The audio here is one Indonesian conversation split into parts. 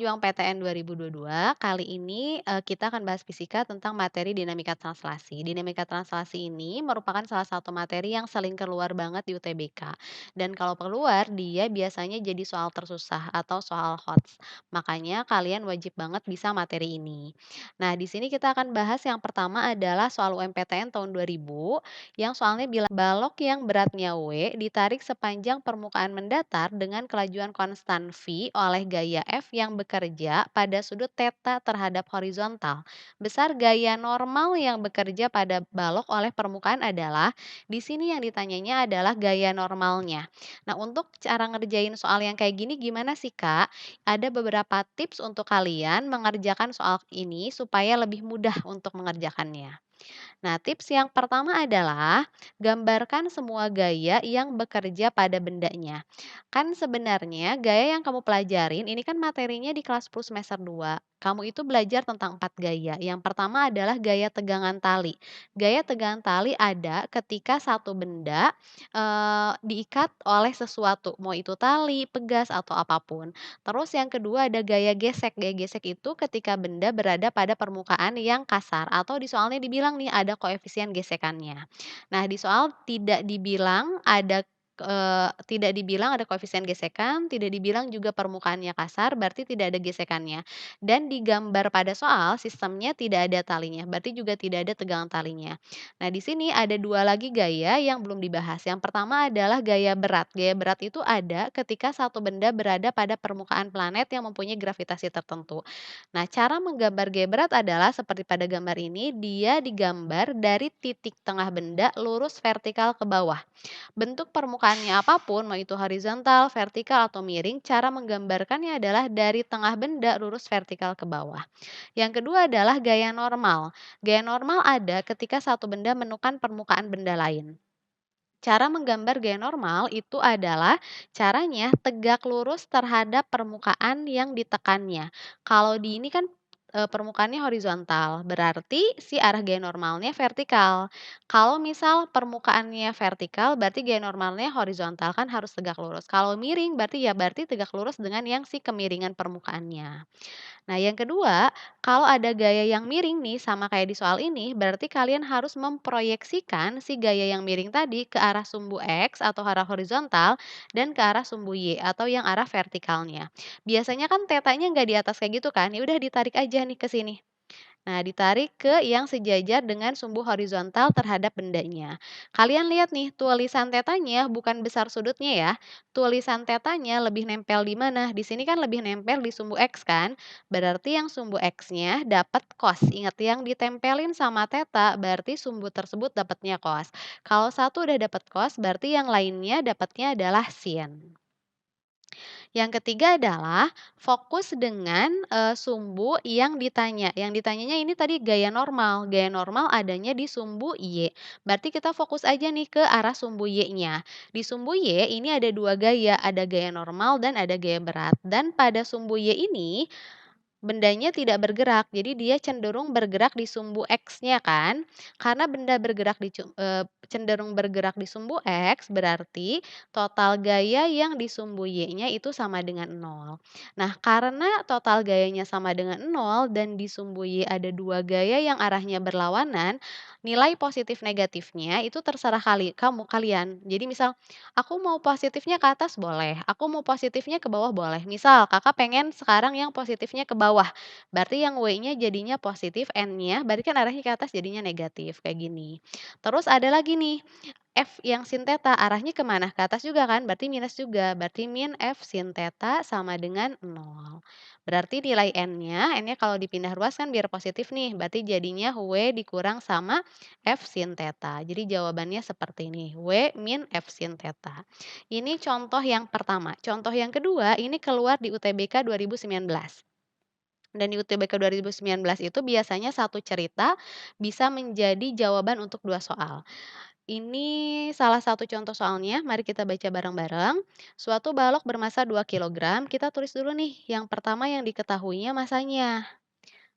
Pejuang PTN 2022. Kali ini, kita akan bahas fisika tentang materi dinamika translasi. Dinamika translasi ini merupakan salah satu materi yang sering keluar banget di UTBK. Dan kalau keluar, dia biasanya jadi soal tersusah atau soal HOTS. Makanya kalian wajib banget bisa materi ini. Nah, di sini kita akan bahas yang pertama adalah soal UMPTN tahun 2000, yang soalnya bilang balok yang beratnya W ditarik sepanjang permukaan mendatar dengan kelajuan konstan V oleh gaya F yang bekerja pada sudut θ terhadap horizontal. Besar gaya normal yang bekerja pada balok oleh permukaan adalah, di sini yang ditanyanya adalah gaya normalnya. Nah, untuk cara ngerjain soal yang kayak gini gimana sih, Kak? Ada beberapa tips untuk kalian mengerjakan soal ini supaya lebih mudah untuk mengerjakannya. Nah, tips yang pertama adalah gambarkan semua gaya yang bekerja pada bendanya. Kan sebenarnya gaya yang kamu pelajarin ini kan materinya di kelas 10 semester 2. Kamu itu belajar tentang 4 gaya. Yang pertama adalah gaya tegangan tali. Gaya tegangan tali ada ketika satu benda diikat oleh sesuatu, mau itu tali, pegas, atau apapun. Terus yang kedua ada gaya gesek. Gaya gesek itu ketika benda berada pada permukaan yang kasar atau di soalnya dibilang nih ada koefisien gesekannya. Nah, di soal tidak dibilang ada koefisien gesekan, tidak dibilang juga permukaannya kasar, berarti tidak ada gesekannya. Dan di gambar pada soal sistemnya tidak ada talinya, berarti juga tidak ada tegangan talinya. Nah, di sini ada 2 lagi gaya yang belum dibahas. Yang pertama adalah gaya berat. Gaya berat itu ada ketika satu benda berada pada permukaan planet yang mempunyai gravitasi tertentu. Nah, cara menggambar gaya berat adalah seperti pada gambar ini, dia digambar dari titik tengah benda lurus vertikal ke bawah. Bentuk permukaannya apapun, mau itu horizontal, vertikal, atau miring, cara menggambarkannya adalah dari tengah benda lurus vertikal ke bawah. Yang kedua adalah gaya normal. Gaya normal ada ketika satu benda menekan permukaan benda lain. Cara menggambar gaya normal itu adalah caranya tegak lurus terhadap permukaan yang ditekannya. Kalau di ini kan permukaannya horizontal, berarti si arah gaya normalnya vertikal. Kalau misal permukaannya vertikal, berarti gaya normalnya horizontal kan harus tegak lurus. Kalau miring, berarti tegak lurus dengan yang si kemiringan permukaannya. Nah, yang kedua, kalau ada gaya yang miring nih, sama kayak di soal ini, berarti kalian harus memproyeksikan si gaya yang miring tadi ke arah sumbu X atau arah horizontal dan ke arah sumbu Y atau yang arah vertikalnya. Biasanya kan tetanya nggak di atas kayak gitu kan, ya udah ditarik aja nih ke sini. Nah, ditarik ke yang sejajar dengan sumbu horizontal terhadap bendanya. Kalian lihat nih, tulisan tetanya bukan besar sudutnya ya. Tulisan tetanya lebih nempel di mana? Di sini kan lebih nempel di sumbu X kan? Berarti yang sumbu X-nya dapat cos. Ingat yang ditempelin sama teta, berarti sumbu tersebut dapatnya cos. Kalau satu udah dapat cos, berarti yang lainnya dapatnya adalah sin. Yang ketiga adalah fokus dengan, sumbu yang ditanya. Yang ditanyanya ini tadi gaya normal. Gaya normal adanya di sumbu Y. Berarti kita fokus aja nih ke arah sumbu Y-nya. Di sumbu Y ini ada 2 gaya, ada gaya normal dan ada gaya berat. Dan pada sumbu Y ini bendanya tidak bergerak, jadi dia cenderung bergerak di sumbu X-nya kan. Karena benda cenderung bergerak di sumbu X, berarti total gaya yang di sumbu Y-nya itu sama dengan nol. Nah, karena total gayanya sama dengan nol dan di sumbu Y ada 2 gaya yang arahnya berlawanan, nilai positif negatifnya itu terserah kalian. Jadi misal, aku mau positifnya ke atas boleh, aku mau positifnya ke bawah boleh. Misal Kakak pengen sekarang yang positifnya ke bawah, berarti yang W-nya jadinya positif, N-nya berarti kan arahnya ke atas jadinya negatif, kayak gini. Terus ada lagi nih, F yang sin theta arahnya kemana? Ke atas juga kan, berarti minus juga, berarti min F sin theta sama dengan nol. Berarti nilai N-nya kalau dipindah ruas kan biar positif nih, berarti jadinya W dikurang sama F sin theta. Jadi jawabannya seperti ini, W min F sin theta. Ini contoh yang pertama. Contoh yang kedua, ini keluar di UTBK 2019. Dan di UTBK 2019 itu biasanya satu cerita bisa menjadi jawaban untuk 2 soal. Ini salah satu contoh soalnya, mari kita baca bareng-bareng. Suatu balok bermasa 2 kilogram, kita tulis dulu nih, yang pertama yang diketahuinya masanya.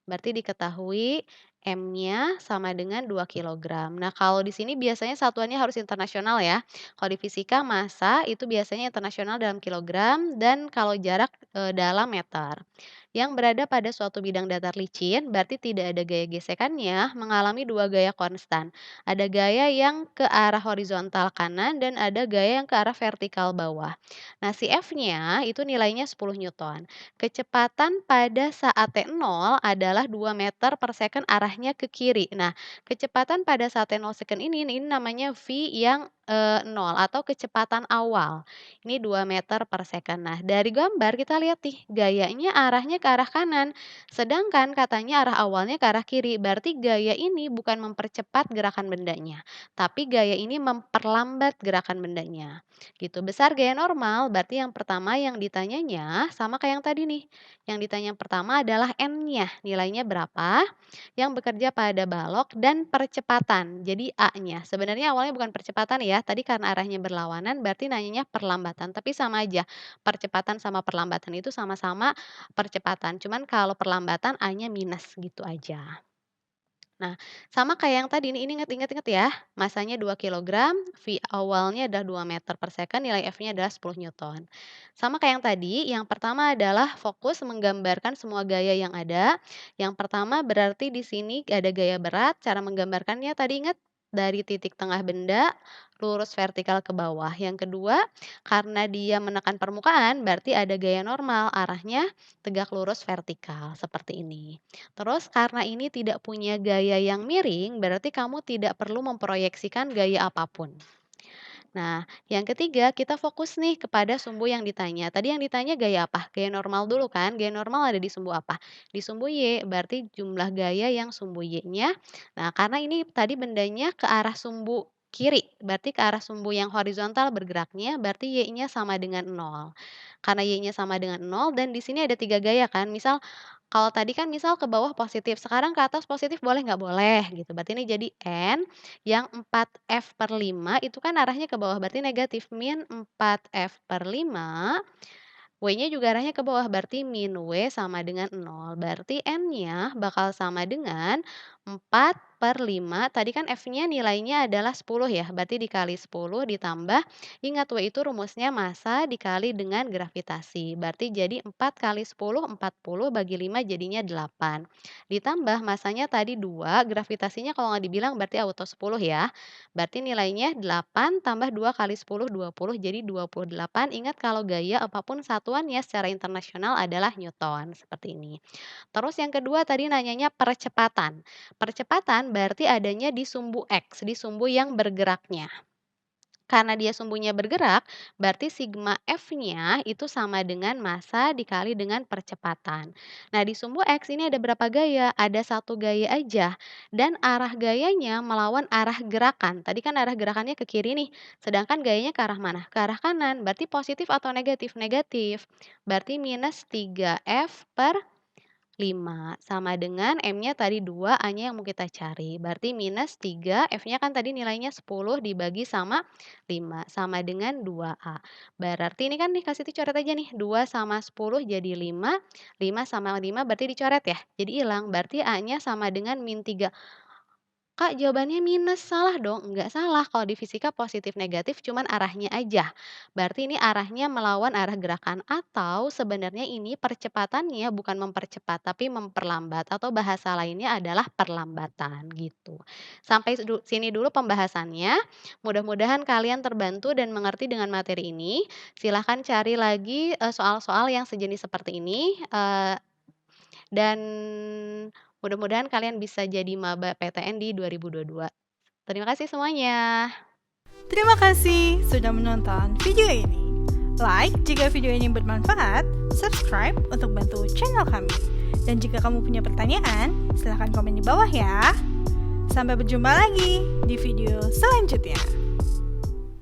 Berarti diketahui M-nya sama dengan 2 kilogram. Nah, kalau di sini biasanya satuannya harus internasional ya. Kalau di fisika massa itu biasanya internasional dalam kilogram dan kalau jarak, dalam meter. Yang berada pada suatu bidang datar licin berarti tidak ada gaya gesekannya, mengalami dua gaya konstan. Ada gaya yang ke arah horizontal kanan dan ada gaya yang ke arah vertikal bawah. Nah, si F-nya itu nilainya 10 Newton. Kecepatan pada saat T0 adalah 2 meter per second arahnya ke kiri. Nah, kecepatan pada saat T0 second ini namanya V yang 0 atau kecepatan awal. Ini 2 meter per second. Nah, dari gambar kita lihat nih, gayanya arahnya ke arah kanan. Sedangkan katanya arah awalnya ke arah kiri. Berarti gaya ini bukan mempercepat gerakan bendanya, tapi gaya ini memperlambat gerakan bendanya. Gitu. Besar gaya normal berarti yang pertama yang ditanyanya sama kayak yang tadi nih. Yang ditanya yang pertama adalah N-nya, nilainya berapa? Yang bekerja pada balok dan percepatan. Jadi A-nya. Sebenarnya awalnya bukan percepatan ya. Tadi karena arahnya berlawanan berarti nanyanya perlambatan. Tapi sama aja. Percepatan sama perlambatan itu sama-sama percepatan. Cuman kalau perlambatan A-nya minus gitu aja. Nah, sama kayak yang tadi nih, ini inget-inget ya, masanya 2 kilogram, V awalnya adalah 2 meter per second, nilai F-nya adalah 10 Newton. Sama kayak yang tadi, yang pertama adalah fokus menggambarkan semua gaya yang ada. Yang pertama berarti di sini ada gaya berat, cara menggambarkannya tadi ingat dari titik tengah benda lurus vertikal ke bawah. Yang kedua, karena dia menekan permukaan, berarti ada gaya normal, arahnya tegak lurus vertikal seperti ini. Terus karena ini tidak punya gaya yang miring, berarti kamu tidak perlu memproyeksikan gaya apapun. Nah, yang ketiga kita fokus nih kepada sumbu yang ditanya. Tadi yang ditanya gaya apa? Gaya normal dulu kan? Gaya normal ada di sumbu apa? Di sumbu Y, berarti jumlah gaya yang sumbu Y-nya. Nah, karena ini tadi bendanya ke arah sumbu kiri, berarti ke arah sumbu yang horizontal bergeraknya, berarti Y-nya sama dengan 0. Karena Y-nya sama dengan 0 dan di sini ada 3 gaya kan? Misal kalau tadi kan misal ke bawah positif, sekarang ke atas positif boleh nggak? Boleh gitu. Berarti ini jadi N yang 4F/5 itu kan arahnya ke bawah, berarti negatif, min 4F/5, W-nya juga arahnya ke bawah, berarti min W sama dengan 0. Berarti N-nya bakal sama dengan 4/5, tadi kan F-nya nilainya adalah 10 ya, berarti dikali 10 ditambah, ingat W itu rumusnya massa dikali dengan gravitasi. Berarti jadi 4 kali 10, 40 bagi 5 jadinya 8. Ditambah massanya tadi 2, gravitasinya kalau nggak dibilang berarti auto 10 ya. Berarti nilainya 8 tambah 2 kali 10, 20, jadi 28. Ingat kalau gaya apapun satuannya secara internasional adalah Newton, seperti ini. Terus yang kedua tadi nanyanya percepatan. Percepatan berarti adanya di sumbu X, di sumbu yang bergeraknya. Karena dia sumbunya bergerak, berarti sigma F-nya itu sama dengan massa dikali dengan percepatan. Nah, di sumbu X ini ada berapa gaya? Ada satu gaya aja. Dan arah gayanya melawan arah gerakan. Tadi kan arah gerakannya ke kiri nih. Sedangkan gayanya ke arah mana? Ke arah kanan. Berarti positif atau negatif? Negatif. Berarti minus 3F/5 sama dengan M-nya tadi 2, A-nya yang mau kita cari. Berarti minus 3, F-nya kan tadi nilainya 10 dibagi sama 5 sama dengan 2A. Berarti ini kan dikasih dicoret aja nih, 2 sama 10 jadi 5, 5 sama 5 berarti dicoret ya. Jadi hilang, berarti A-nya sama dengan min 3. Kak, jawabannya minus, salah dong? Enggak salah, kalau di fisika positif negatif cuman arahnya aja. Berarti ini arahnya melawan arah gerakan atau sebenarnya ini percepatannya bukan mempercepat tapi memperlambat atau bahasa lainnya adalah perlambatan gitu. Sampai sini dulu pembahasannya. Mudah-mudahan kalian terbantu dan mengerti dengan materi ini. Silahkan cari lagi soal-soal yang sejenis seperti ini dan mudah-mudahan kalian bisa jadi maba PTN di 2022. Terima kasih semuanya. Terima kasih sudah menonton video ini. Like jika video ini bermanfaat, subscribe untuk bantu channel kami. Dan jika kamu punya pertanyaan, silahkan komen di bawah ya. Sampai berjumpa lagi di video selanjutnya.